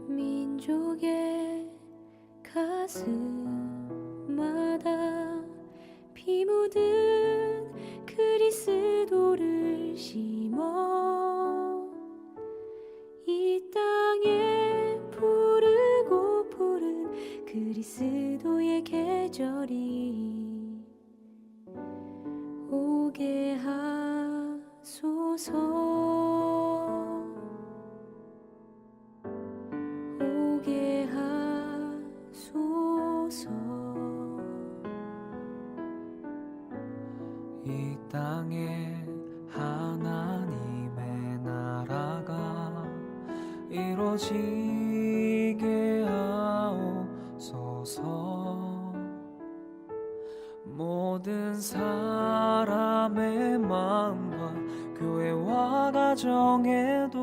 민족의 가슴마다 피 묻은 그리스도를 심어 이 땅에 푸르고 푸른 그리스도의 계절이 오게 하소서. 오게 하소서. 이 땅에 하나님의 나라가 이루어지게 하옵소서. 모든 사람의 마음과 교회와 가정에도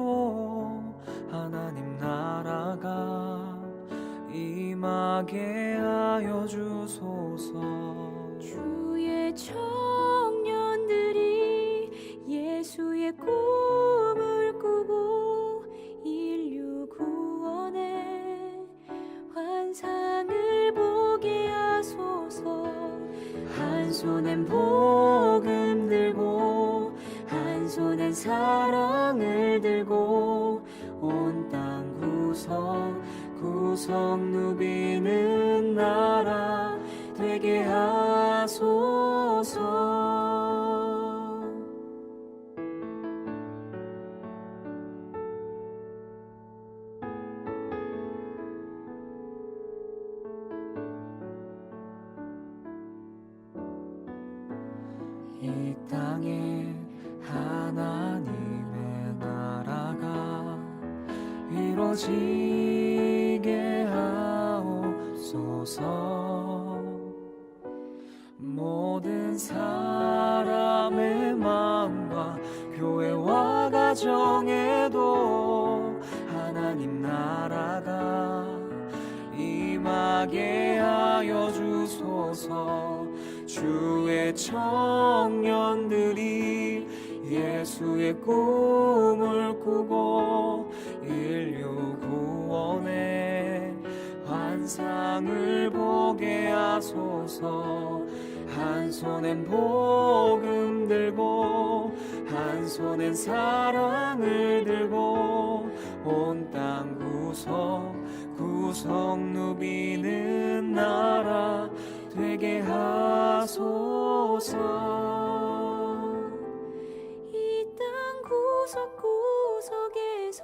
하나님 나라가 임하게 하여 주소서. 주의 청년들이 예수의 꿈을 꾸고 인류 구원의 환상을 보게 하소서. 한 손엔 복음 들고 한 손엔 사랑을 들고 온 땅 구석 누비는 나라 되게 하소서. 이 땅에 하나님의 나라가 이루어지게 하옵소서. 모든 사람의 마음과 교회와 가정에도 하나님 나라가 임하게 하여 주소서. 주의 청년들이 예수의 꿈을 꾸고 인류 구원의 환상을 보게 하소서. 한 손엔 복음 들고 한 손엔 사랑을 들고 온 땅 구석 누비는 나라 되게 하소서. 이 땅 구석구석에서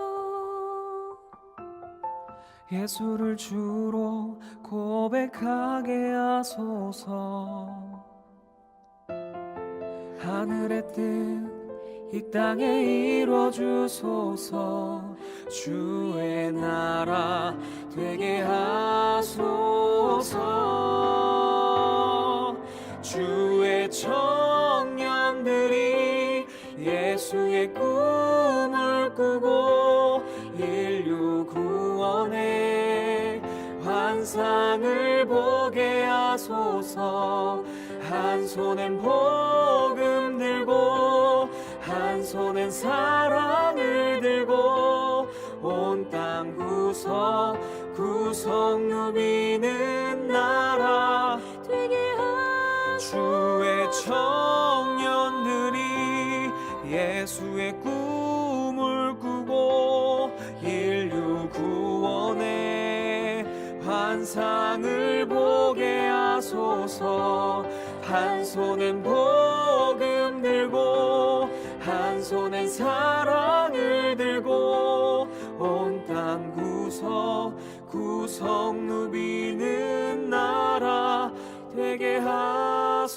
예수를 주로 고백하게 하소서. 하늘의 뜻 이 땅에 이루어 주소서. 주의 나라 되게 하소서. 주의 청년들이 예수의 꿈을 꾸고 인류 구원의 환상을 보게 하소서. 한 손엔 복음 들고 한 손엔 사랑을 들고 온 땅 구석 누비는 나라 되게 하소서. 주의 청년들이 예수의 꿈을 꾸고 인류 구원의 환상을 보게 하소서. 한 손엔 복음 들고 한 손엔 사랑을 들고 온 땅 구석 누비는 나라 되게 하소서.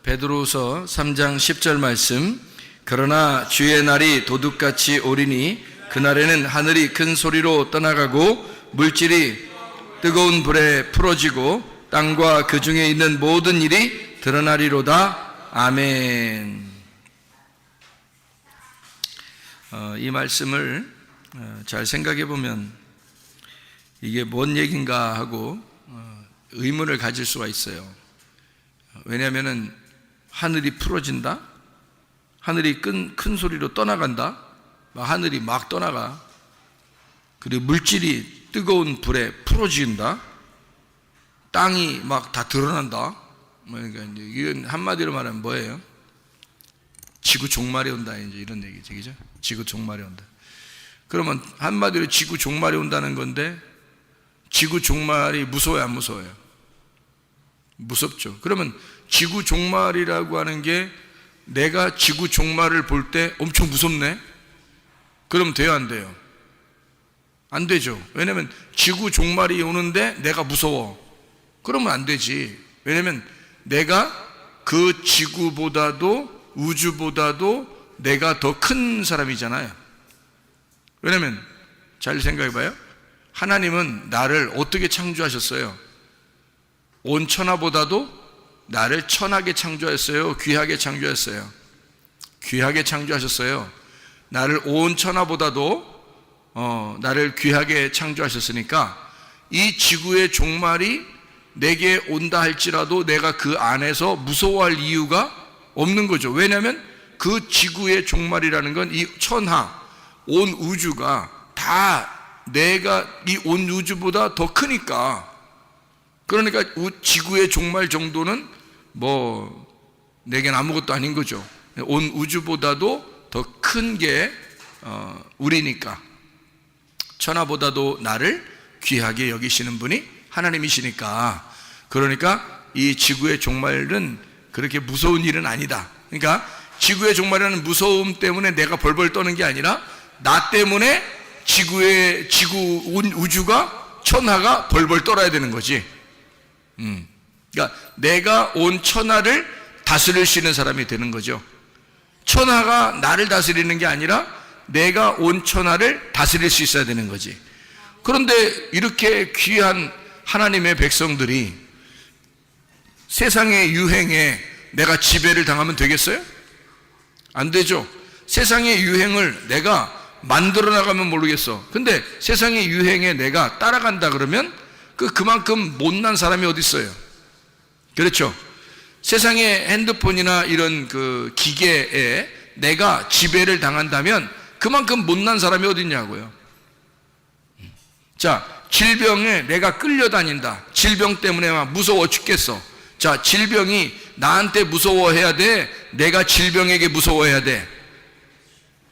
베드로후서 3장 10절 말씀. 그러나 주의 날이 도둑같이 오리니 그날에는 하늘이 큰 소리로 떠나가고 물질이 뜨거운 불에 풀어지고 땅과 그 중에 있는 모든 일이 드러나리로다. 아멘. 이 말씀을 잘 생각해 보면 이게 뭔 얘기인가 하고 의문을 가질 수가 있어요. 왜냐하면 하늘이 풀어진다, 하늘이 큰 소리로 떠나간다, 하늘이 막 떠나가, 그리고 물질이 뜨거운 불에 풀어진다, 땅이 막 다 드러난다. 그러니까 이건 한마디로 말하면 뭐예요? 지구 종말이 온다, 이제 이런 얘기죠, 그죠? 지구 종말이 온다. 그러면 한마디로 지구 종말이 온다는 건데, 지구 종말이 무서워요, 안 무서워요? 무섭죠. 그러면 지구 종말이라고 하는 게 내가 지구 종말을 볼 때 엄청 무섭네? 그럼 돼요, 안 돼요? 안 되죠. 왜냐면 지구 종말이 오는데 내가 무서워. 그러면 안 되지. 왜냐면 내가 그 지구보다도 우주보다도 내가 더 큰 사람이잖아요. 왜냐면 잘 생각해 봐요. 하나님은 나를 어떻게 창조하셨어요? 온 천하보다도 나를 천하게 창조했어요? 귀하게 창조했어요? 귀하게 창조하셨어요. 나를 온 천하보다도 나를 귀하게 창조하셨으니까 이 지구의 종말이 내게 온다 할지라도 내가 그 안에서 무서워할 이유가 없는 거죠. 왜냐하면 그 지구의 종말이라는 건 이 천하, 온 우주가 다 내가 이 온 우주보다 더 크니까. 그러니까 지구의 종말 정도는 뭐 내겐 아무것도 아닌 거죠. 온 우주보다도 더 큰 게 우리니까. 천하보다도 나를 귀하게 여기시는 분이 하나님이시니까. 그러니까 이 지구의 종말은 그렇게 무서운 일은 아니다. 그러니까 지구의 종말이라는 무서움 때문에 내가 벌벌 떠는 게 아니라 나 때문에 지구 온 우주가 천하가 벌벌 떨어야 되는 거지. 그러니까 내가 온 천하를 다스릴 수 있는 사람이 되는 거죠. 천하가 나를 다스리는 게 아니라 내가 온 천하를 다스릴 수 있어야 되는 거지. 그런데 이렇게 귀한 하나님의 백성들이 세상의 유행에 내가 지배를 당하면 되겠어요? 안 되죠. 세상의 유행을 내가 만들어 나가면 모르겠어. 근데 세상의 유행에 내가 따라간다 그러면 그만큼 못난 사람이 어디 있어요? 그렇죠. 세상의 핸드폰이나 이런 그 기계에 내가 지배를 당한다면 그만큼 못난 사람이 어디 있냐고요. 자, 질병에 내가 끌려다닌다. 질병 때문에 막 무서워 죽겠어. 자, 질병이 나한테 무서워해야 돼? 내가 질병에게 무서워해야 돼?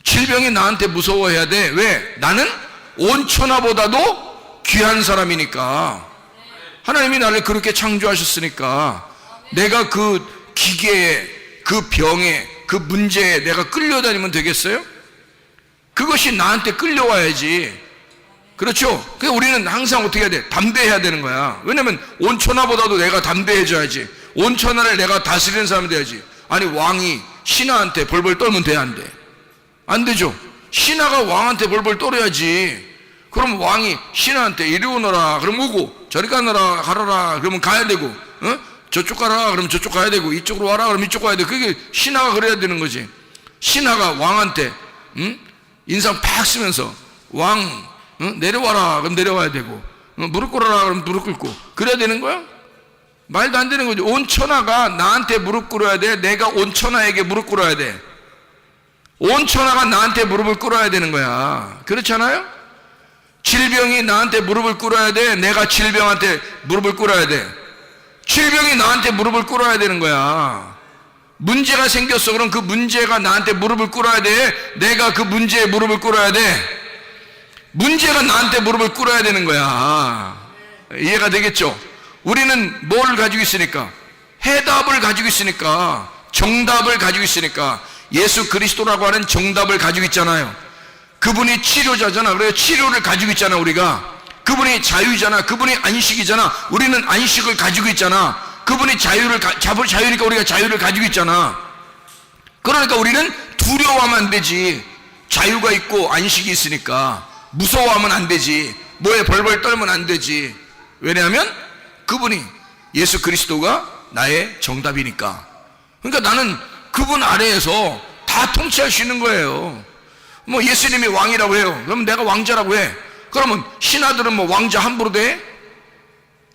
질병이 나한테 무서워해야 돼. 왜? 나는 온 천하보다도 귀한 사람이니까. 하나님이 나를 그렇게 창조하셨으니까 내가 그 기계에, 그 병에, 그 문제에 내가 끌려다니면 되겠어요? 그것이 나한테 끌려와야지. 그렇죠? 그래서 우리는 항상 어떻게 해야 돼? 담대해야 되는 거야. 왜냐면 온 천하보다도 내가 담대해져야지. 온 천하를 내가 다스리는 사람이 돼야지. 아니, 왕이 신하한테 벌벌 떨면 돼, 안 돼? 안 되죠. 신하가 왕한테 벌벌 떨어야지. 그럼 왕이 신하한테 이리 오너라 그럼 오고, 저리 가너라 가라라 그러면 가야 되고, 저쪽 가라 그러면 저쪽 가야 되고, 이쪽으로 와라 그러면 이쪽 가야 돼. 그게 신하가 그래야 되는 거지. 신하가 왕한테 인상 팍 쓰면서 왕 내려와라 그럼 내려와야 되고, 무릎 꿇어라 그럼 무릎 꿇고 그래야 되는 거야? 말도 안 되는 거지. 온 천하가 나한테 무릎 꿇어야 돼? 내가 온 천하에게 무릎 꿇어야 돼? 온 천하가 나한테 무릎을 꿇어야 되는 거야. 그렇잖아요? 질병이 나한테 무릎을 꿇어야 돼? 내가 질병한테 무릎을 꿇어야 돼? 질병이 나한테 무릎을 꿇어야 되는 거야. 문제가 생겼어. 그럼 그 문제가 나한테 무릎을 꿇어야 돼? 내가 그 문제에 무릎을 꿇어야 돼? 문제가 나한테 무릎을 꿇어야 되는 거야. 이해가 되겠죠? 우리는 뭘 가지고 있으니까? 해답을 가지고 있으니까, 정답을 가지고 있으니까, 예수 그리스도라고 하는 정답을 가지고 있잖아요. 그분이 치료자잖아. 그래서 치료를 가지고 있잖아. 우리가 그분이 자유잖아. 그분이 안식이잖아. 우리는 안식을 가지고 있잖아. 그분이 자유니까 우리가 자유를 가지고 있잖아. 그러니까 우리는 두려워하면 안 되지. 자유가 있고 안식이 있으니까 무서워하면 안 되지. 뭐에 벌벌 떨면 안 되지. 왜냐하면 그분이 예수 그리스도가 나의 정답이니까. 그러니까 나는 그분 아래에서 다 통치할 수 있는 거예요. 뭐 예수님이 왕이라고 해요. 그러면 내가 왕자라고 해. 그러면 신하들은 뭐 왕자 함부로 돼?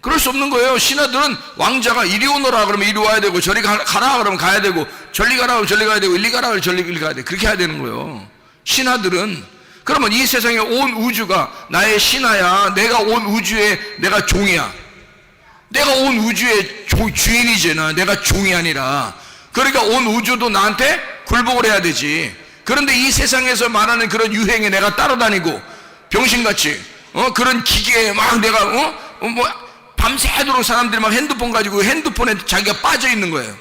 그럴 수 없는 거예요. 신하들은 왕자가 이리 오너라 그러면 이리 와야 되고, 저리 가라 그러면 가야 되고, 저리 가라 그러면 저리 가야 되고, 일리 가라 그러면 저리 가야 돼. 그렇게 해야 되는 거예요. 신하들은. 그러면 이 세상에 온 우주가 나의 신하야. 내가 온 우주의 내가 종이야. 내가 온 우주의 주인이잖아. 내가 종이 아니라. 그러니까 온 우주도 나한테 굴복을 해야 되지. 그런데 이 세상에서 말하는 그런 유행에 내가 따라다니고 병신같이 그런 기계에 막 내가 뭐 밤새도록 사람들이 막 핸드폰 가지고 핸드폰에 자기가 빠져 있는 거예요.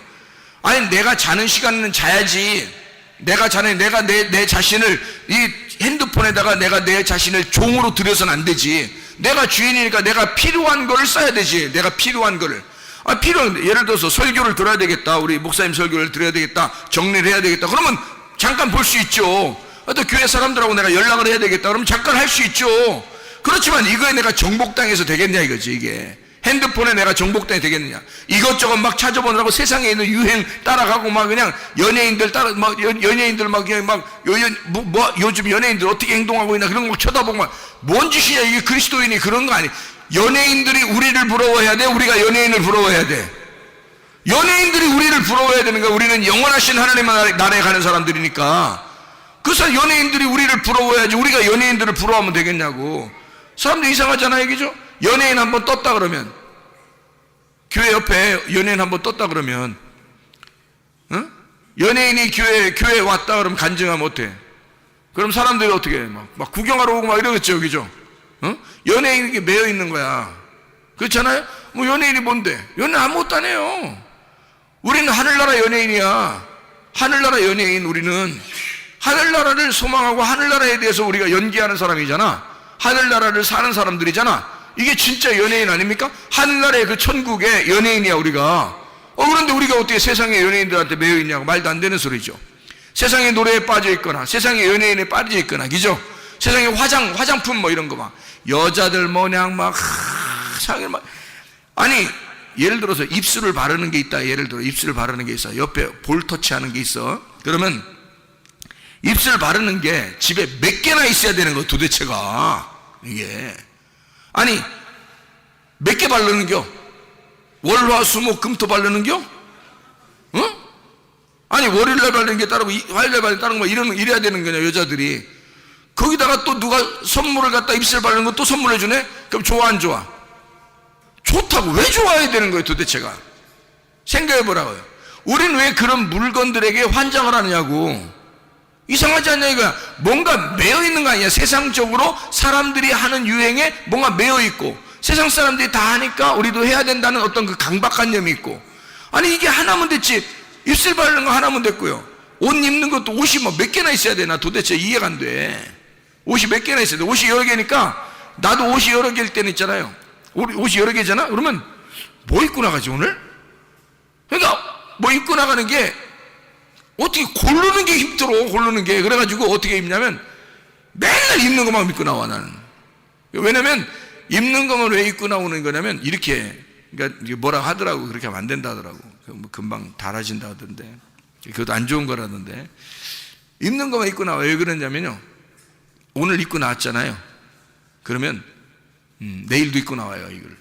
아니 내가 자는 시간에는 자야지. 내가 내 자신을 이 핸드폰에다가 내가 내 자신을 종으로 들여서는 안 되지. 내가 주인이니까 내가 필요한 거를 써야 되지. 내가 필요한 거를. 예를 들어서 설교를 들어야 되겠다. 우리 목사님 설교를 들어야 되겠다. 정리를 해야 되겠다. 그러면 잠깐 볼 수 있죠. 또 교회 사람들하고 내가 연락을 해야 되겠다. 그러면 잠깐 할 수 있죠. 그렇지만 이거에 내가 정복당해서 되겠냐 이거지. 이게 핸드폰에 내가 정복당이 되겠느냐. 이것저것 막 찾아보느라고 세상에 있는 유행 따라가고 막 그냥 연예인들 따라 막 연예인들 막 그냥 막 요즘 연예인들 어떻게 행동하고 있나 그런 거 막 쳐다보고 막 뭔 짓이냐. 이게 그리스도인이 그런 거 아니. 연예인들이 우리를 부러워해야 돼. 우리가 연예인을 부러워해야 돼. 연예인들이 우리를 부러워해야 되는 거야. 우리는 영원하신 하나님 나라에 가는 사람들이니까. 그래서 연예인들이 우리를 부러워해야지. 우리가 연예인들을 부러워하면 되겠냐고. 사람들 이상하잖아 얘기죠. 연예인 한번 떴다 그러면, 교회 옆에 연예인 한번 떴다 그러면, 연예인이 교회에 왔다 그러면 간증하면 어때? 그럼 사람들이 어떻게 해? 막 구경하러 오고 막 이러겠죠, 그죠? 연예인에게 매여 있는 거야. 그렇잖아요? 뭐 연예인이 뭔데? 연예인 아무것도 안 해요. 우리는 하늘나라 연예인이야. 하늘나라 연예인. 우리는 하늘나라를 소망하고 하늘나라에 대해서 우리가 연기하는 사람이잖아. 하늘나라를 사는 사람들이잖아. 이게 진짜 연예인 아닙니까? 하늘나라의 그 천국의 연예인이야 우리가. 그런데 우리가 어떻게 세상의 연예인들한테 매여 있냐고. 말도 안 되는 소리죠. 세상의 노래에 빠져 있거나 세상의 연예인에 빠져 있거나, 그죠? 세상의 화장품 뭐 이런 거 막 여자들 뭐냥 막 상을 막, 아니 예를 들어서 입술을 바르는 게 있다. 예를 들어 입술을 바르는 게 있어. 옆에 볼 터치하는 게 있어. 그러면 입술 바르는 게 집에 몇 개나 있어야 되는 거 도대체가. 이게 아니 몇 개 바르는겨? 월화수목 금토 바르는겨? 아니 월요일날 바르는 게 따르고 화요일날 바르는 게 따르고 뭐 이래야 되는 거냐 여자들이. 거기다가 또 누가 선물을 갖다 입술 바르는 거 또 선물해 주네? 그럼 좋아 안 좋아? 좋다고. 왜 좋아해야 되는 거예요 도대체가? 생각해 보라고요. 우린 왜 그런 물건들에게 환장을 하느냐고. 이상하지 않냐 이거야. 뭔가 매여 있는 거 아니야. 세상적으로 사람들이 하는 유행에 뭔가 매여 있고, 세상 사람들이 다 하니까 우리도 해야 된다는 어떤 그 강박관념이 있고. 아니 이게 하나면 됐지. 입술 바르는 거 하나면 됐고요. 옷 입는 것도 옷이 뭐 몇 개나 있어야 되나 도대체 이해가 안 돼. 옷이 몇 개나 있어야 돼. 옷이 여러 개니까 나도 옷이 여러 개일 때는 있잖아요. 옷이 여러 개잖아. 그러면 뭐 입고 나가지 오늘? 그러니까 뭐 입고 나가는 게 어떻게 고르는 게 힘들어. 고르는 게. 그래가지고 어떻게 입냐면 맨날 입는 것만 입고 나와 나는. 왜냐면 입는 것만 왜 입고 나오는 거냐면 이렇게, 그러니까 뭐라 하더라고. 그렇게 하면 안 된다 하더라고. 뭐 금방 달아진다 하던데. 그것도 안 좋은 거라던데. 입는 것만 입고 나와. 왜 그러냐면요, 오늘 입고 나왔잖아요. 그러면 내일도 입고 나와요 이걸.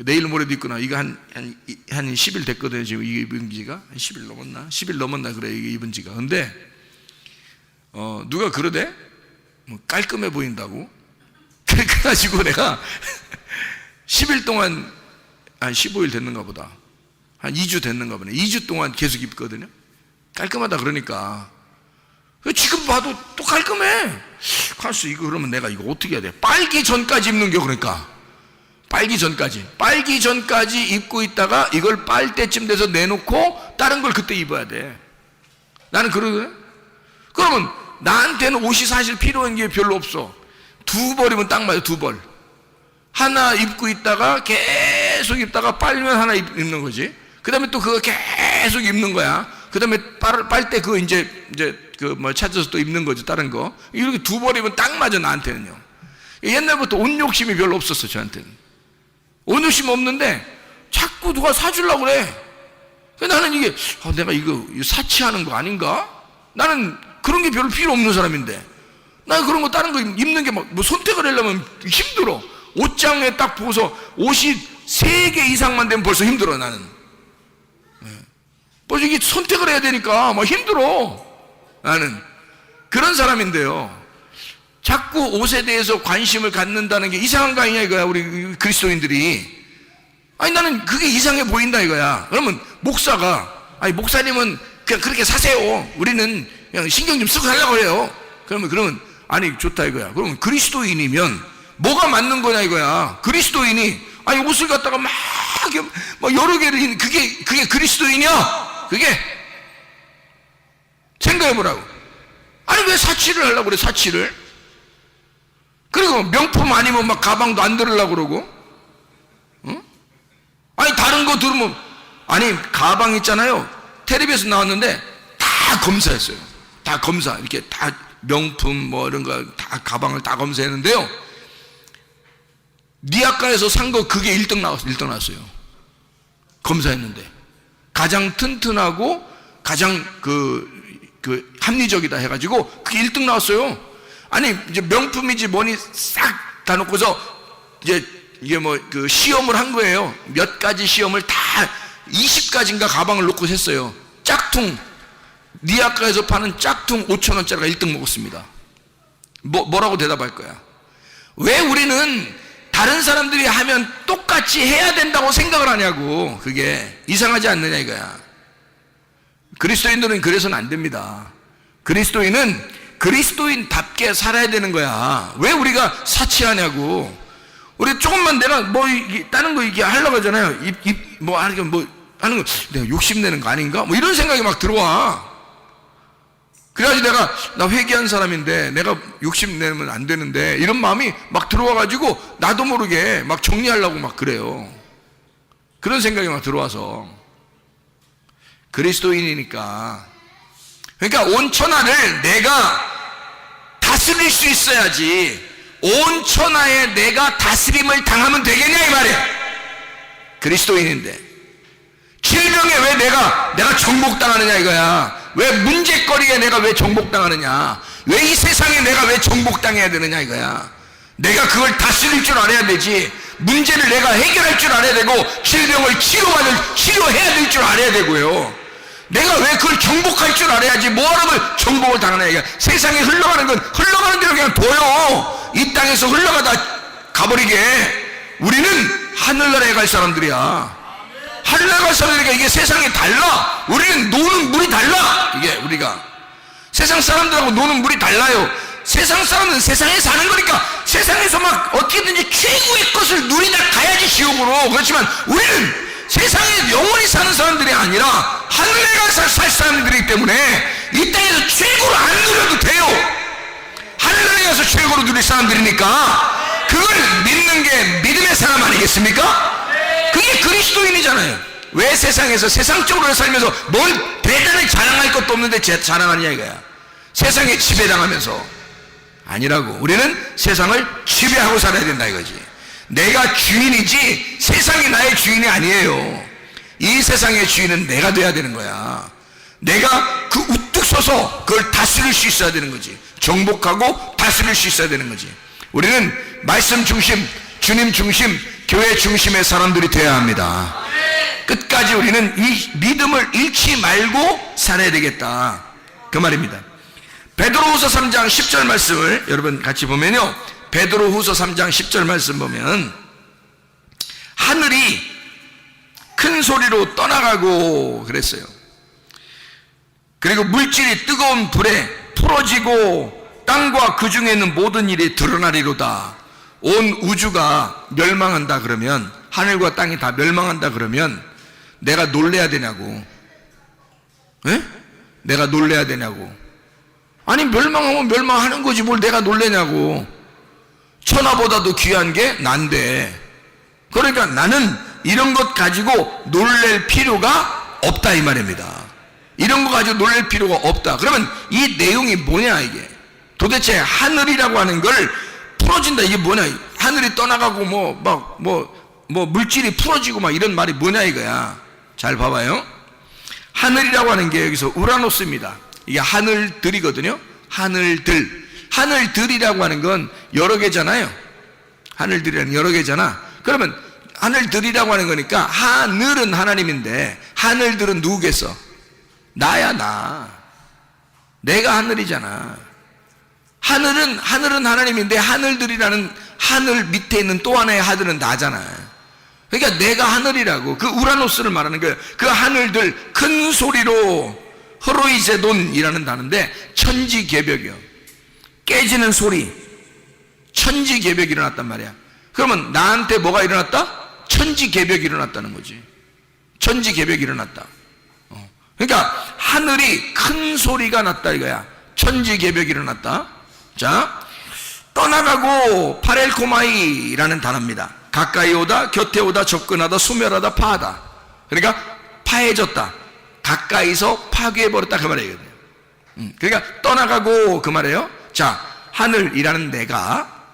내일 모레도 입고 나와. 이거 한 10일 됐거든요 지금. 이게 입은 지가 한 10일 넘었나? 10일 넘었나 그래 이게 입은 지가. 근데 누가 그러대? 뭐 깔끔해 보인다고. 그래가지고 내가 10일 동안, 한 15일 됐는가 보다, 한 2주 됐는가 보네. 2주 동안 계속 입거든요. 깔끔하다 그러니까. 지금 봐도 또 깔끔해. 칼수 이거 그러면 내가 이거 어떻게 해야 돼? 빨기 전까지 입는겨. 그러니까 빨기 전까지 입고 있다가 이걸 빨 때쯤 돼서 내놓고 다른 걸 그때 입어야 돼. 나는 그러거든. 그러면 나한테는 옷이 사실 필요한 게 별로 없어. 2벌이면 딱 맞아. 2벌 하나 입고 있다가 계속 계속 입다가 빨면 하나 입는 거지. 그 다음에 또 그거 계속 입는 거야. 그 다음에 빨 때 그거 이제 그 뭐 찾아서 또 입는 거지, 다른 거. 이렇게 두 벌 입으면 딱 맞아, 나한테는요. 옛날부터 옷 욕심이 별로 없었어, 저한테는. 옷 욕심 없는데 자꾸 누가 사주려고 그래. 나는 이게, 내가 이거 사치하는 거 아닌가? 나는 그런 게 별로 필요 없는 사람인데. 난 그런 거, 다른 거 입는 게 막, 뭐 선택을 하려면 힘들어. 옷장에 딱 보고서 옷이 3개 이상만 되면 벌써 힘들어, 나는. 벌써 이게 선택을 해야 되니까 막 힘들어. 나는. 그런 사람인데요. 자꾸 옷에 대해서 관심을 갖는다는 게 이상한 거 아니냐 이거야, 우리 그리스도인들이. 아니, 나는 그게 이상해 보인다 이거야. 그러면 목사가, 아니, 목사님은 그냥 그렇게 사세요. 우리는 그냥 신경 좀 쓰고 살려고 해요. 그러면, 아니, 좋다 이거야. 그러면 그리스도인이면 뭐가 맞는 거냐 이거야. 그리스도인이, 아니, 옷을 갖다가 막 여러 개를, 그게 그리스도인이야? 그게? 생각해 보라고. 아니, 왜 사치를 하려고 그래, 사치를? 그리고 명품 아니면 막 가방도 안 들으려고 그러고. 응? 아니, 다른 거 들으면, 아니, 가방 있잖아요. 텔레비에서 나왔는데 다 검사했어요. 다 검사. 이렇게 다 명품 뭐 이런 거 다 가방을 다 검사했는데요. 니아카에서 산 거 그게 1등 나왔어요. 검사했는데. 가장 튼튼하고 가장 그 합리적이다 해가지고 그게 1등 나왔어요. 아니, 이제 명품이지 뭐니 싹 다 놓고서 이제 이게 뭐 그 시험을 한 거예요. 몇 가지 시험을 다 20가지인가 가방을 놓고 했어요. 짝퉁, 니아카에서 파는 짝퉁 5,000원짜리가 1등 먹었습니다. 뭐라고 대답할 거야? 왜 우리는 다른 사람들이 하면 똑같이 해야 된다고 생각을 하냐고. 그게 이상하지 않느냐 이거야. 그리스도인들은 그래서는 안 됩니다. 그리스도인은 그리스도인답게 살아야 되는 거야. 왜 우리가 사치하냐고. 우리 조금만 내가 뭐 다른 거 이게 하려고 하잖아요. 뭐 하는 거 내가 욕심내는 거 아닌가? 뭐 이런 생각이 막 들어와. 그래가지고 나 회개한 사람인데 내가 욕심내면 안 되는데 이런 마음이 막 들어와가지고 나도 모르게 막 정리하려고 막 그래요. 그런 생각이 막 들어와서. 그리스도인이니까. 그러니까 온 천하를 내가 다스릴 수 있어야지. 온 천하에 내가 다스림을 당하면 되겠냐 이 말이야. 그리스도인인데 질병에 왜 내가 정복당하느냐 이거야. 왜 문제거리에 내가 왜 정복당하느냐. 왜 이 세상에 내가 왜 정복당해야 되느냐 이거야. 내가 그걸 다스릴 줄 알아야 되지. 문제를 내가 해결할 줄 알아야 되고 질병을 치료해야 될 줄 알아야 되고요. 내가 왜 그걸 정복할 줄 알아야지. 뭐하러 정복을 당하냐 이거야. 세상에 흘러가는 건 흘러가는 대로 그냥 둬요. 이 땅에서 흘러가다 가버리게. 우리는 하늘나라에 갈 사람들이야. 하늘나라에 갈 사람들이니까 이게 세상이 달라. 우리는 노는 물이 달라. 이게 우리가 세상 사람들하고 노는 물이 달라요. 세상 사람은 세상에 사는 거니까 세상에서 막 어떻게든지 최고의 것을 누리다 가야지 지옥으로. 그렇지만 우리는 세상에 영원히 사는 사람들이 아니라 하늘에 가서 살 사람들이기 때문에 이 땅에서 최고로 안 누려도 돼요. 하늘에 가서 최고로 누릴 사람들이니까 그걸 믿는 게 믿음의 사람 아니겠습니까? 그게 그리스도인이잖아요. 왜 세상에서 세상적으로 살면서 뭘 대단히 자랑할 것도 없는데 자랑하느냐 이거야. 세상에 지배당하면서. 아니라고. 우리는 세상을 지배하고 살아야 된다 이거지. 내가 주인이지 세상이 나의 주인이 아니에요. 이 세상의 주인은 내가 돼야 되는 거야. 내가 그 우뚝 서서 그걸 다스릴 수 있어야 되는 거지. 정복하고 다스릴 수 있어야 되는 거지. 우리는 말씀 중심, 주님 중심, 교회 중심의 사람들이 되어야 합니다. 끝까지 우리는 이 믿음을 잃지 말고 살아야 되겠다. 그 말입니다. 베드로후서 3장 10절 말씀을 여러분 같이 보면요. 베드로후서 3장 10절 말씀 보면 하늘이 큰 소리로 떠나가고 그랬어요. 그리고 물질이 뜨거운 불에 풀어지고 땅과 그 중에 있는 모든 일이 드러나리로다. 온 우주가 멸망한다 그러면, 하늘과 땅이 다 멸망한다 그러면 내가 놀래야 되냐고. 에? 내가 놀래야 되냐고. 아니 멸망하면 멸망하는 거지 뭘 내가 놀래냐고. 천하보다도 귀한 게 난데. 그러니까 나는 이런 것 가지고 놀랄 필요가 없다 이 말입니다. 이런 거 가지고 놀랄 필요가 없다. 그러면 이 내용이 뭐냐 이게? 도대체 하늘이라고 하는 걸 풀어진다 이게 뭐냐? 하늘이 떠나가고 뭐 물질이 풀어지고 막 이런 말이 뭐냐 이거야. 잘 봐봐요. 하늘이라고 하는 게 여기서 우라노스입니다. 이게 하늘들이거든요. 하늘들이라고 하는 건 여러 개잖아요. 하늘들이라는 여러 개잖아. 그러면 하늘들이라고 하는 거니까 하늘은 하나님인데 하늘들은 누구겠어? 나야 나. 내가 하늘이잖아. 하늘은 하나님인데 하늘들이라는 하늘 밑에 있는 또 하나의 하늘은 나잖아. 그러니까 내가 하늘이라고. 그 우라노스를 말하는 거예요. 그 하늘들 큰 소리로 허로이제돈이라는 단어인데 천지개벽이요. 깨지는 소리. 천지개벽이 일어났단 말이야. 그러면 나한테 뭐가 일어났다? 천지개벽이 일어났다는 거지. 천지개벽이 일어났다. 그러니까 하늘이 큰 소리가 났다 이거야. 천지개벽이 일어났다. 자, 떠나가고 파렐코마이라는 단어입니다. 가까이 오다, 곁에 오다, 접근하다, 소멸하다, 파하다. 그러니까 파해졌다. 가까이서 파괴해버렸다 그 말이거든요. 그러니까 떠나가고 그 말이에요. 자, 하늘이라는 내가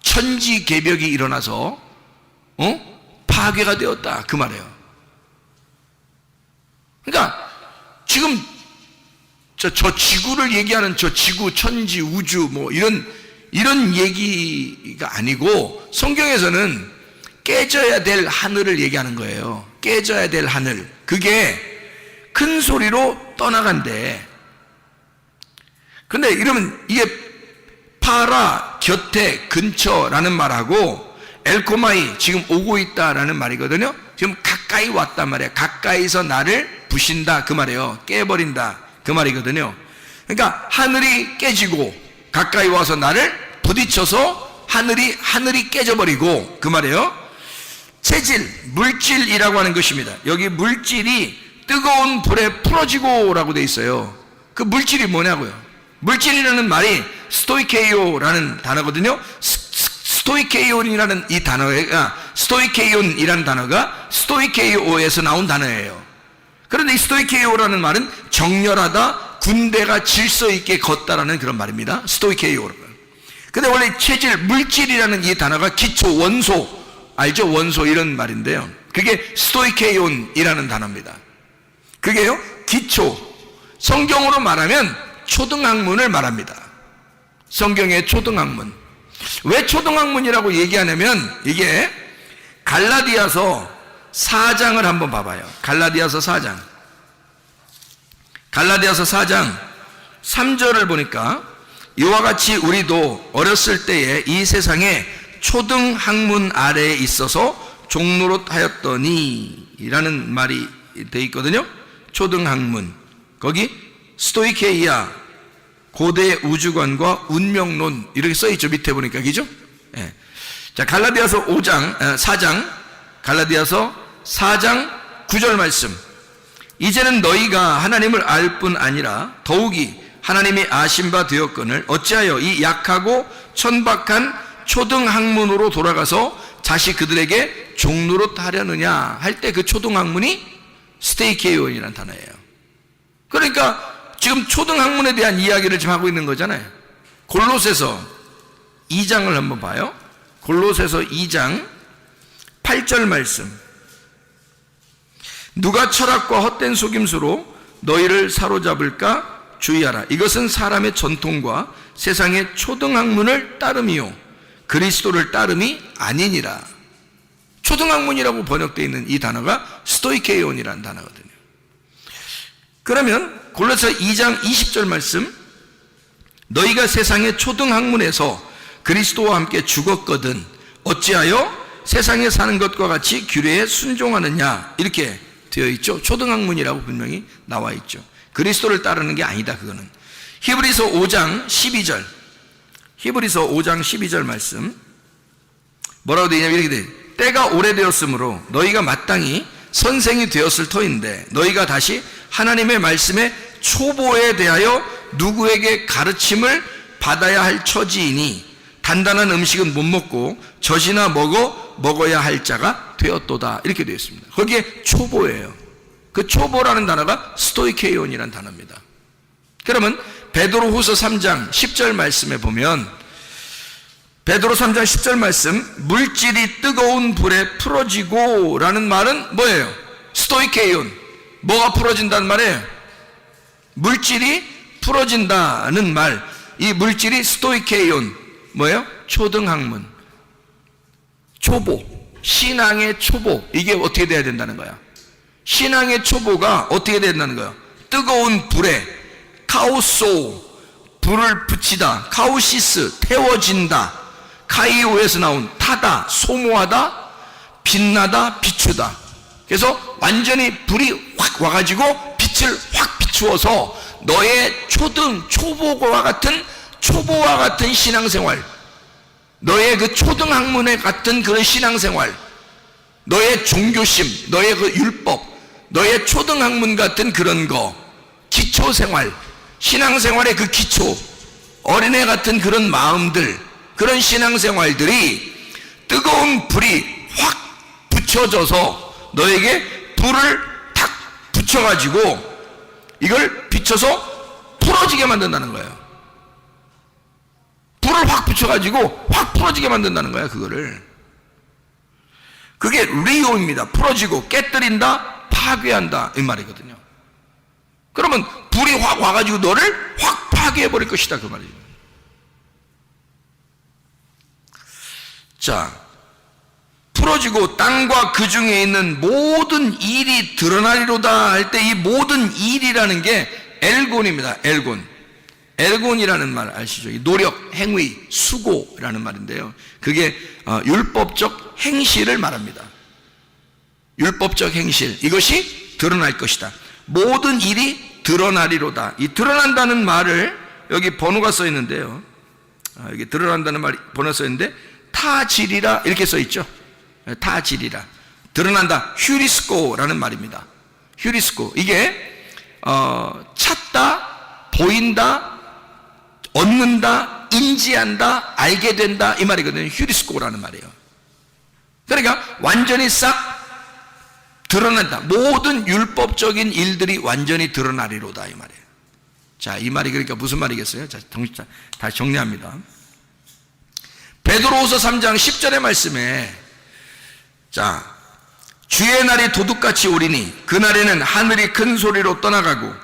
천지개벽이 일어나서 파괴가 되었다 그 말이에요. 그러니까 지금 저 지구를 얘기하는 저 지구, 천지, 우주 뭐 이런 얘기가 아니고 성경에서는 깨져야 될 하늘을 얘기하는 거예요. 깨져야 될 하늘. 그게 큰 소리로 떠나간대. 근데 이러면 이게 파라, 곁에, 근처라는 말하고 엘코마이, 지금 오고 있다라는 말이거든요. 지금 가까이 왔단 말이야. 가까이서 나를 부신다 그 말이에요. 깨버린다 그 말이거든요. 그러니까 하늘이 깨지고 가까이 와서 나를 부딪혀서 하늘이 깨져버리고 그 말이에요. 체질, 물질이라고 하는 것입니다. 여기 물질이 뜨거운 불에 풀어지고라고 돼 있어요. 그 물질이 뭐냐고요? 물질이라는 말이 스토이케이오라는 단어거든요. 스토이케이온이라는 이 단어가 스토이케이온이라는 단어가 스토이케이오에서 나온 단어예요. 그런데 이 스토이케이오라는 말은 정렬하다, 군대가 질서 있게 걷다라는 그런 말입니다. 스토이케이오. 근데 원래 체질, 물질이라는 이 단어가 기초, 원소, 알죠? 원소 이런 말인데요. 그게 스토이케이온이라는 단어입니다. 그게요, 기초. 성경으로 말하면 초등학문을 말합니다. 성경의 초등학문. 왜 초등학문이라고 얘기하냐면 이게 갈라디아서 4장을 한번 봐봐요. 갈라디아서 4장 3절을 보니까 이와 같이 우리도 어렸을 때에 이 세상에 초등학문 아래에 있어서 종노릇하였더니 이라는 말이 돼 있거든요. 초등학문. 거기 스토이케이아, 고대 우주관과 운명론 이렇게 써 있죠. 밑에 보니까 그죠? 예. 자, 갈라디아서 4장 갈라디아서 4장 9절 말씀. 이제는 너희가 하나님을 알 뿐 아니라 더욱이 하나님이 아신 바 되었거늘 어찌하여 이 약하고 천박한 초등학문으로 돌아가서 다시 그들에게 종노릇하려느냐 할 때 그 초등학문이 스테이케이온이라는 단어예요. 그러니까 지금 초등학문에 대한 이야기를 지금 하고 있는 거잖아요. 골로새서 2장을 한번 봐요. 골로새서 2장 8절 말씀. 누가 철학과 헛된 속임수로 너희를 사로잡을까 주의하라. 이것은 사람의 전통과 세상의 초등학문을 따름이요 그리스도를 따름이 아니니라. 초등학문이라고 번역되어 있는 이 단어가 스토이케이온이라는 단어거든요. 그러면 골로새 2장 20절 말씀. 너희가 세상의 초등학문에서 그리스도와 함께 죽었거든 어찌하여 세상에 사는 것과 같이 규례에 순종하느냐 이렇게 되어 있죠. 초등학문이라고 분명히 나와 있죠. 그리스도를 따르는 게 아니다 그거는. 히브리서 5장 12절 히브리서 5장 12절 말씀 뭐라고 되어 있냐면 이렇게 돼. 때가 오래되었으므로 너희가 마땅히 선생이 되었을 터인데 너희가 다시 하나님의 말씀의 초보에 대하여 누구에게 가르침을 받아야 할 처지이니 단단한 음식은 못 먹고 젖이나 먹어 먹어야 할 자가 되었도다. 이렇게 되어 있습니다. 거기에 초보예요. 그 초보라는 단어가 스토이케이온이라는 단어입니다. 그러면 베드로후서 3장 10절 말씀에 보면, 베드로 3장 10절 말씀, 물질이 뜨거운 불에 풀어지고 라는 말은 뭐예요? 스토이케이온. 뭐가 풀어진다는 말이에요? 물질이 풀어진다는 말. 이 물질이 스토이케이온, 뭐예요? 초등학문, 초보, 신앙의 초보. 이게 어떻게 돼야 된다는 거야? 신앙의 초보가 어떻게 된다는 거야? 뜨거운 불에, 카오소, 불을 붙이다, 카오시스, 태워진다, 카이오에서 나온 타다, 소모하다, 빛나다, 비추다. 그래서 완전히 불이 확 와가지고 빛을 확 비추어서 너의 초보와 같은 신앙생활, 너의 그 초등학문에 같은 그런 신앙생활, 너의 종교심, 너의 그 율법, 너의 초등학문 같은 그런 거, 기초생활, 신앙생활의 그 기초, 어린애 같은 그런 마음들, 그런 신앙생활들이 뜨거운 불이 확 붙여져서 너에게 불을 탁 붙여가지고 이걸 비춰서 풀어지게 만든다는 거예요. 불을 확 붙여가지고 확 풀어지게 만든다는 거야. 그거를. 그게 리오입니다. 풀어지고 깨뜨린다, 파괴한다, 이 말이거든요. 그러면 불이 확 와가지고 너를 확 파괴해버릴 것이다, 그 말이에요. 자, 풀어지고 땅과 그 중에 있는 모든 일이 드러나리로다 할 때 이 모든 일이라는 게 엘곤입니다. 엘곤이라는 말 아시죠? 노력, 행위, 수고라는 말인데요. 그게 율법적 행실을 말합니다. 율법적 행실, 이것이 드러날 것이다. 모든 일이 드러나리로다. 이 드러난다는 말을 여기 번호가 써 있는데요. 여기 드러난다는 말이 번호 써 있는데 타지리라 이렇게 써 있죠. 타지리라, 드러난다, 휴리스코라는 말입니다. 휴리스코, 이게 찾다, 보인다, 얻는다, 인지한다, 알게 된다, 이 말이거든요. 휴리스코라는 말이에요. 그러니까 완전히 싹 드러난다. 모든 율법적인 일들이 완전히 드러나리로다, 이 말이에요. 자, 이 말이 그러니까 무슨 말이겠어요? 자, 다시 정리합니다. 베드로후서 3장 10절의 말씀에, 자, 주의 날이 도둑같이 오리니 그날에는 하늘이 큰 소리로 떠나가고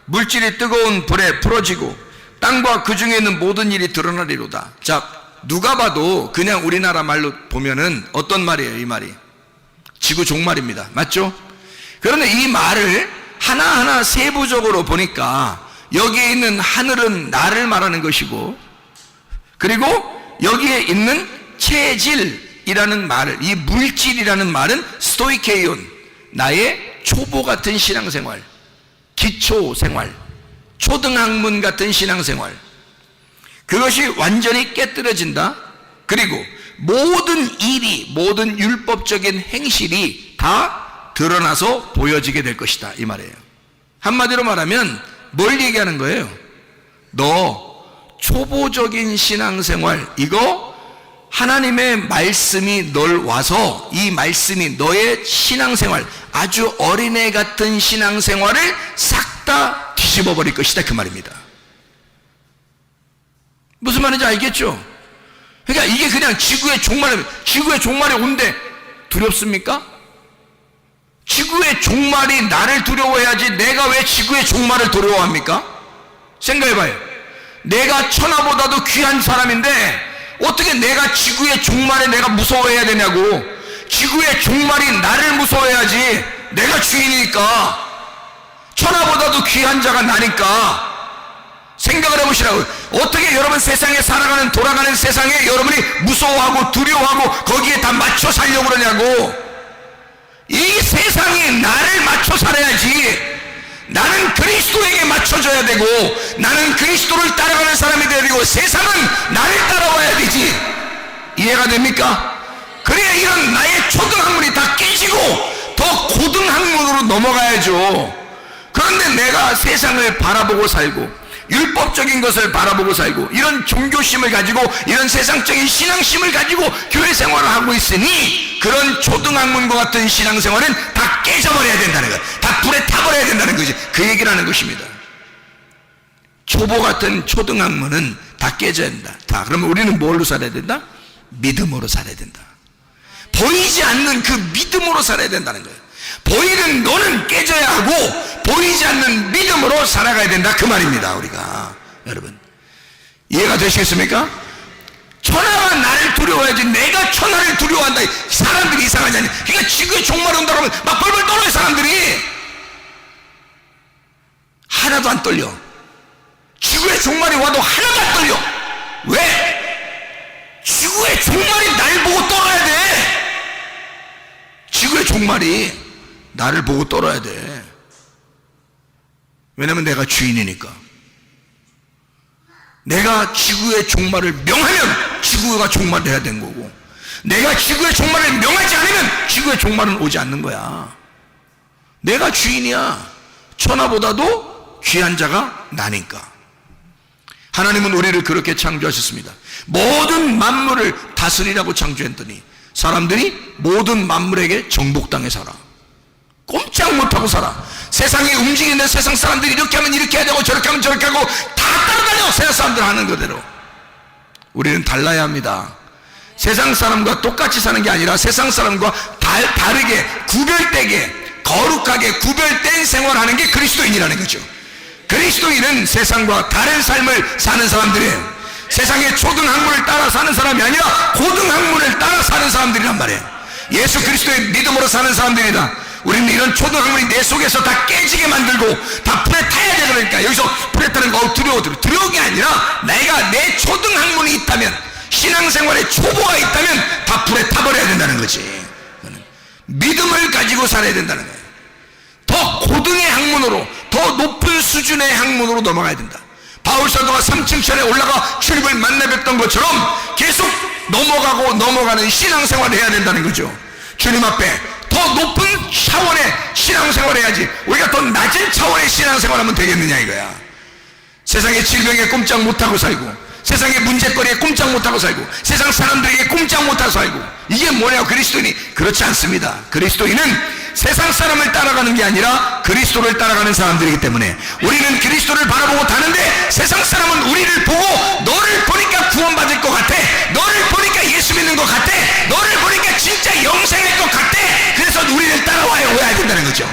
물질이 뜨거운 불에 풀어지고 땅과 그 중에 있는 모든 일이 드러나리로다. 자, 누가 봐도 그냥 우리나라 말로 보면은 어떤 말이에요? 이 말이 지구 종말입니다. 맞죠? 그런데 이 말을 하나하나 세부적으로 보니까 여기에 있는 하늘은 나를 말하는 것이고, 그리고 여기에 있는 체질이라는 말을, 이 물질이라는 말은 스토이케이온, 나의 초보 같은 신앙생활, 기초생활, 초등학문 같은 신앙생활, 그것이 완전히 깨뜨려진다. 그리고 모든 일이, 모든 율법적인 행실이 다 드러나서 보여지게 될 것이다, 이 말이에요. 한마디로 말하면 뭘 얘기하는 거예요? 너 초보적인 신앙생활, 이거 하나님의 말씀이 널 와서 이 말씀이 너의 신앙생활, 아주 어린애 같은 신앙생활을 싹 다 뒤집어 버릴 것이다, 그 말입니다. 무슨 말인지 알겠죠? 그러니까 이게 그냥 지구의 종말이 온대. 두렵습니까? 지구의 종말이 나를 두려워해야지 내가 왜 지구의 종말을 두려워합니까? 생각해봐요. 내가 천하보다도 귀한 사람인데 어떻게 내가 지구의 종말에 내가 무서워해야 되냐고. 지구의 종말이 나를 무서워해야지, 내가 주인이니까. 천하보다도 귀한 자가 나니까. 생각을 해보시라고. 어떻게 여러분 세상에 살아가는, 돌아가는 세상에 여러분이 무서워하고 두려워하고 거기에 다 맞춰 살려고 그러냐고. 이 세상이 나를 맞춰 살아야지. 나는 그리스도에게 맞춰져야 되고, 나는 그리스도를 따라가는 사람이 되야 되고, 세상은 나를 따라와야 되지. 이해가 됩니까? 그래야 이런 나의 초등학문이 다 깨지고 더 고등학문으로 넘어가야죠. 그런데 내가 세상을 바라보고 살고 율법적인 것을 바라보고 살고 이런 종교심을 가지고 이런 세상적인 신앙심을 가지고 교회 생활을 하고 있으니 그런 초등학문과 같은 신앙생활은 다 깨져버려야 된다는 거예요. 다 불에 타버려야 된다는 거지. 그 얘기를 하는 것입니다. 초보 같은 초등학문은 다 깨져야 된다. 다. 그러면 우리는 뭘로 살아야 된다? 믿음으로 살아야 된다. 보이지 않는 그 믿음으로 살아야 된다는 거예요. 보이는 너는 깨져야 하고 보이지 않는 믿음으로 살아가야 된다, 그 말입니다. 우리가 여러분 이해가 되시겠습니까? 천하가 나를 두려워하지 내가 천하를 두려워한다. 사람들이 이상하지 않냐. 그러니까 지구에 종말이 온다고 하면 막 벌벌 떨어요. 사람들이 하나도 안 떨려. 지구에 종말이 와도 하나도 안 떨려. 왜? 지구의 종말이 날 보고 떨어야 돼. 지구의 종말이 나를 보고 떨어야 돼. 왜냐면 내가 주인이니까. 내가 지구의 종말을 명하면 지구가 종말해야 된 거고, 내가 지구의 종말을 명하지 않으면 지구의 종말은 오지 않는 거야. 내가 주인이야. 천하보다도 귀한 자가 나니까. 하나님은 우리를 그렇게 창조하셨습니다. 모든 만물을 다스리라고 창조했더니 사람들이 모든 만물에게 정복당해 살아. 꼼짝 못하고 살아. 세상이 움직이는데 세상 사람들이 이렇게 하면 이렇게 해야 되고 저렇게 하면 저렇게 하고 다 따라다녀. 세상 사람들 하는 그대로. 우리는 달라야 합니다. 세상 사람과 똑같이 사는 게 아니라 세상 사람과 다르게 구별되게 거룩하게 구별된 생활하는 게 그리스도인이라는 거죠. 그리스도인은 세상과 다른 삶을 사는 사람들이에요. 세상의 초등학문을 따라 사는 사람이 아니라 고등학문을 따라 사는 사람들이란 말이에요. 예수 그리스도의 믿음으로 사는 사람들이다. 우리는 이런 초등학문이 내 속에서 다 깨지게 만들고 다 불에 타야 돼. 그러니까 여기서 불에 타는 거 두려운 게 아니라 내가 내 초등학문이 있다면, 신앙생활에 초보가 있다면 다 불에 타버려야 된다는 거지. 믿음을 가지고 살아야 된다는 거예요. 더 고등의 학문으로, 더 높은 수준의 학문으로 넘어가야 된다. 바울 사도가 3층천에 올라가 주님을 만나 뵙던 것처럼 계속 넘어가는 신앙생활을 해야 된다는 거죠. 주님 앞에 더 높은 차원의 신앙생활을 해야지 우리가 더 낮은 차원의 신앙생활을 하면 되겠느냐 이거야. 세상의 질병에 꼼짝 못하고 살고, 세상의 문제거리에 꼼짝 못하고 살고, 세상 사람들에게 꼼짝 못하고 살고, 이게 뭐냐 그리스도인이? 그렇지 않습니다. 그리스도인은 세상 사람을 따라가는 게 아니라 그리스도를 따라가는 사람들이기 때문에 우리는 그리스도를 바라보고 다는데 세상 사람은 우리를 보고 너를 보니까 구원받을 것 같아, 너를 보니까 예수 믿는 것 같아, 너를 보니까 진짜 영생일 것 같아. 그래서 우리를 따라와야 된다는 거죠.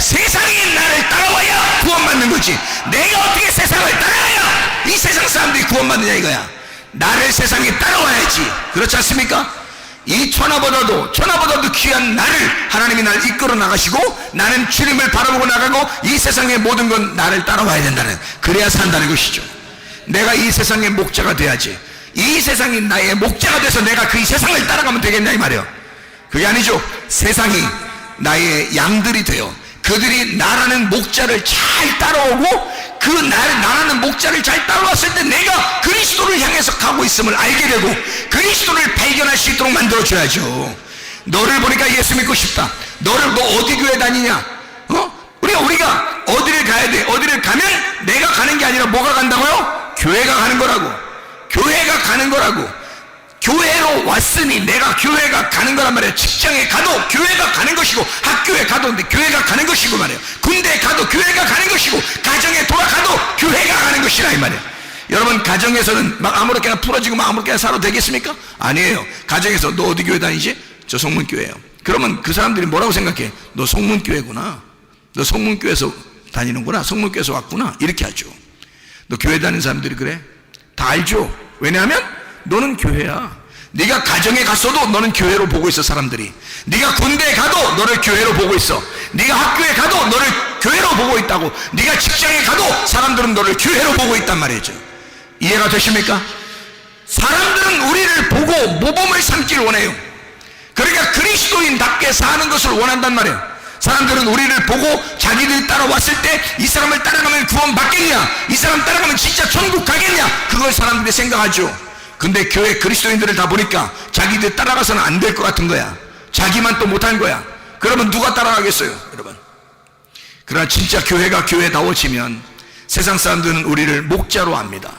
세상이 나를 따라와야 구원받는 거지. 내가 어떻게 세상을 따라가야 이 세상 사람들이 구원받느냐 이거야. 나를 세상에 따라와야지. 그렇지 않습니까? 이 천하보다도 귀한 나를 하나님이 나를 이끌어 나가시고 나는 주님을 바라보고 나가고 이 세상의 모든 건 나를 따라와야 된다는, 그래야 산다는 것이죠. 내가 이 세상의 목자가 돼야지. 이 세상이 나의 목자가 돼서 내가 그 세상을 따라가면 되겠냐 이 말이에요. 그게 아니죠. 세상이 나의 양들이 되어 그들이 나라는 목자를 잘 따라오고 그 나라는 목자를 잘 따라왔을 때 내가 그리스도를 향해서 가고 있음을 알게 되고 그리스도를 발견할 수 있도록 만들어줘야죠. 너를 보니까 예수 믿고 싶다. 너 어디 교회 다니냐? 우리가 어디를 가야 돼? 어디를 가면 내가 가는 게 아니라 뭐가 간다고요? 교회가 가는 거라고. 교회가 가는 거라고. 교회로 왔으니 내가 교회가 가는 거란 말이에요. 직장에 가도 교회가 가는 것이고, 학교에 가도 교회가 가는 것이고 말이에요. 군대에 가도 교회가 가는 것이고, 가정에 돌아가도 교회가 가는 것이라 이 말이에요. 여러분, 가정에서는 막 아무렇게나 풀어지고 막 아무렇게나 살아도 되겠습니까? 아니에요. 가정에서 너 어디 교회 다니지? 저 성문교회예요. 그러면 그 사람들이 뭐라고 생각해? 너 성문교회구나. 너 성문교회에서 다니는구나. 성문교회에서 왔구나. 이렇게 하죠. 너 교회 다니는 사람들이 그래? 다 알죠. 왜냐하면 너는 교회야. 네가 가정에 갔어도 너는 교회로 보고 있어. 사람들이 네가 군대에 가도 너를 교회로 보고 있어. 네가 학교에 가도 너를 교회로 보고 있다고. 네가 직장에 가도 사람들은 너를 교회로 보고 있단 말이죠. 이해가 되십니까? 사람들은 우리를 보고 모범을 삼기를 원해요. 그러니까 그리스도인답게 사는 것을 원한단 말이에요. 사람들은 우리를 보고 자기들이 따라왔을 때 이 사람을 따라가면 구원 받겠냐, 이 사람 따라가면 진짜 천국 가겠냐, 그걸 사람들이 생각하죠. 근데 교회 그리스도인들을 다 보니까 자기들 따라가서는 안 될 것 같은 거야. 자기만 또 못한 거야. 그러면 누가 따라가겠어요, 여러분? 그러나 진짜 교회가 교회다워지면 세상 사람들은 우리를 목자로 압니다.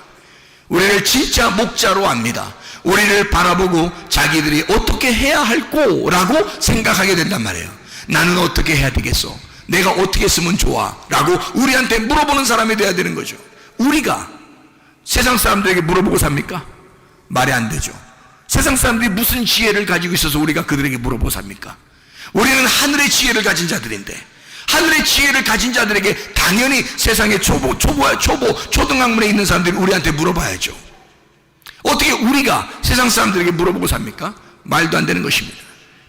우리를 진짜 목자로 압니다. 우리를 바라보고 자기들이 어떻게 해야 할꼬라고 생각하게 된단 말이에요. 나는 어떻게 해야 되겠어? 내가 어떻게 쓰면 좋아? 라고 우리한테 물어보는 사람이 돼야 되는 거죠. 우리가 세상 사람들에게 물어보고 삽니까? 말이 안 되죠. 세상 사람들이 무슨 지혜를 가지고 있어서 우리가 그들에게 물어보고 삽니까? 우리는 하늘의 지혜를 가진 자들인데, 하늘의 지혜를 가진 자들에게 당연히 세상의 초등학문에 있는 사람들이 우리한테 물어봐야죠. 어떻게 우리가 세상 사람들에게 물어보고 삽니까? 말도 안 되는 것입니다.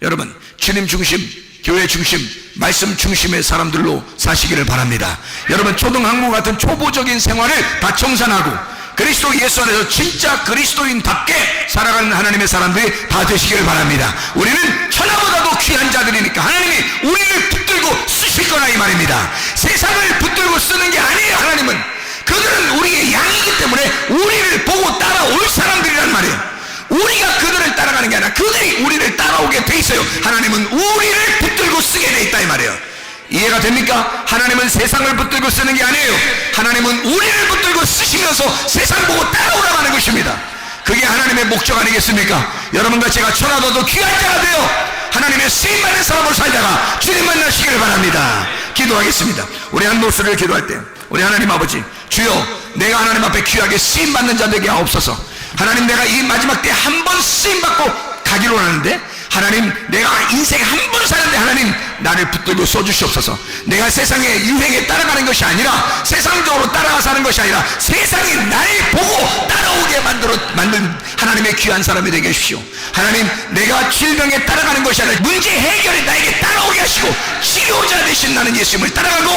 여러분, 주님 중심, 교회 중심, 말씀 중심의 사람들로 사시기를 바랍니다. 여러분, 초등학문 같은 초보적인 생활을 다 청산하고 그리스도 예수 안에서 진짜 그리스도인답게 살아가는 하나님의 사람들이 다 되시기를 바랍니다. 우리는 천하보다도 귀한 자들이니까 하나님이 우리를 붙들고 쓰실 거라 이 말입니다. 세상을 붙들고 쓰는 게 아니에요. 하나님은 그들은 우리의 양이기 때문에 우리를 보고 따라올 사람들이란 말이에요. 우리가 그들을 따라가는 게 아니라 그들이 우리를 따라오게 돼 있어요. 하나님은 우리를 붙들고 쓰게 돼 있다 이 말이에요. 이해가 됩니까? 하나님은 세상을 붙들고 쓰는 게 아니에요. 하나님은 우리를 붙들고 쓰시면서 세상 보고 따라오라고 하는 것입니다. 그게 하나님의 목적 아니겠습니까? 여러분과 제가 천하보다도 귀한 자가 되어 하나님의 쓰임받는 사람으로 살다가 주님 만나시기를 바랍니다. 기도하겠습니다. 우리 한 목소리를 기도할 때 우리 하나님 아버지, 주여, 내가 하나님 앞에 귀하게 쓰임받는 자들에게 하옵소서. 하나님, 내가 이 마지막 때 한 번 쓰임받고 가기로 하는데 하나님, 내가 인생에 한 번 사는데 하나님 나를 붙들고 써주시옵소서. 내가 세상의 유행에 따라가는 것이 아니라 세상적으로 따라가 사는 것이 아니라 세상이 나를 보고 따라오게 만든 하나님의 귀한 사람이 되게 해주십시오. 하나님, 내가 질병에 따라가는 것이 아니라 문제 해결에 나에게 따라오게 하시고 치료자 되신 나는 예수님을 따라가고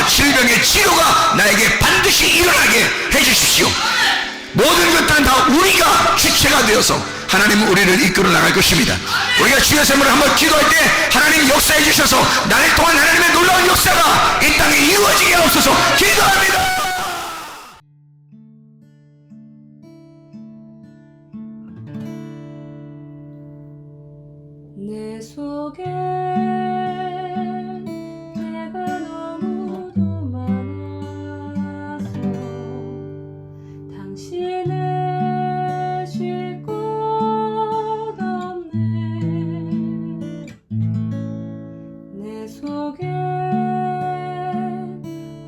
질병의 치료가 나에게 반드시 일어나게 해주십시오. 모든 것들은 다 우리가 주체가 되어서 하나님은 우리를 이끌어 나갈 것입니다. 우리가 주의 샘을 한번 기도할 때 하나님 역사해 주셔서 나를 통한 하나님의 놀라운 역사가 이 땅에 이루어지게 하옵소서. 기도합니다. 내 속에 내가 너무도 많아서 당신을 쉴 곳 없네. 내 속에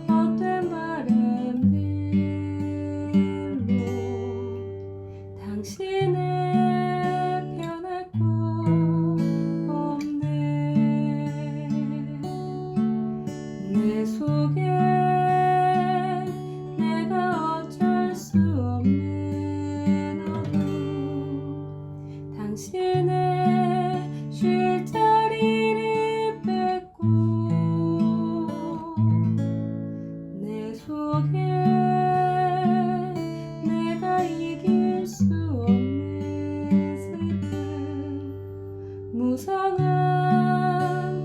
헛된 바램들로 당신을 변할 곳 없네. 내 속에 내가 어쩔 수 없는 어둠, 당신의 쉴 자리를 뺏고 내 속에 내가 이길 수 없는 슬픔, 무성한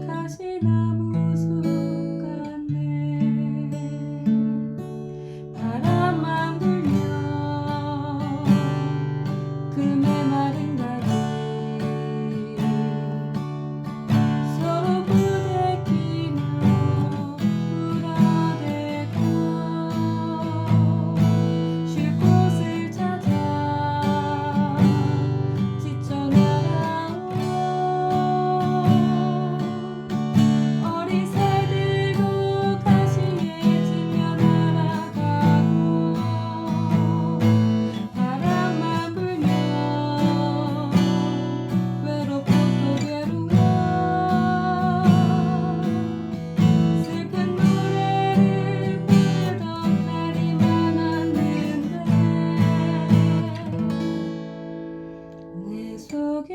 가시나무 숲 같네. 바람만 불면 그 메마른 가지 서로 부대끼며 울어대고 쉴 곳을 찾아 지쳐 날아온 어리새들도 가시에 지며 날아가고 바람만 불면 외롭고 또 괴로워 슬픈 노래를 부르던 날이 많았는데 내 속에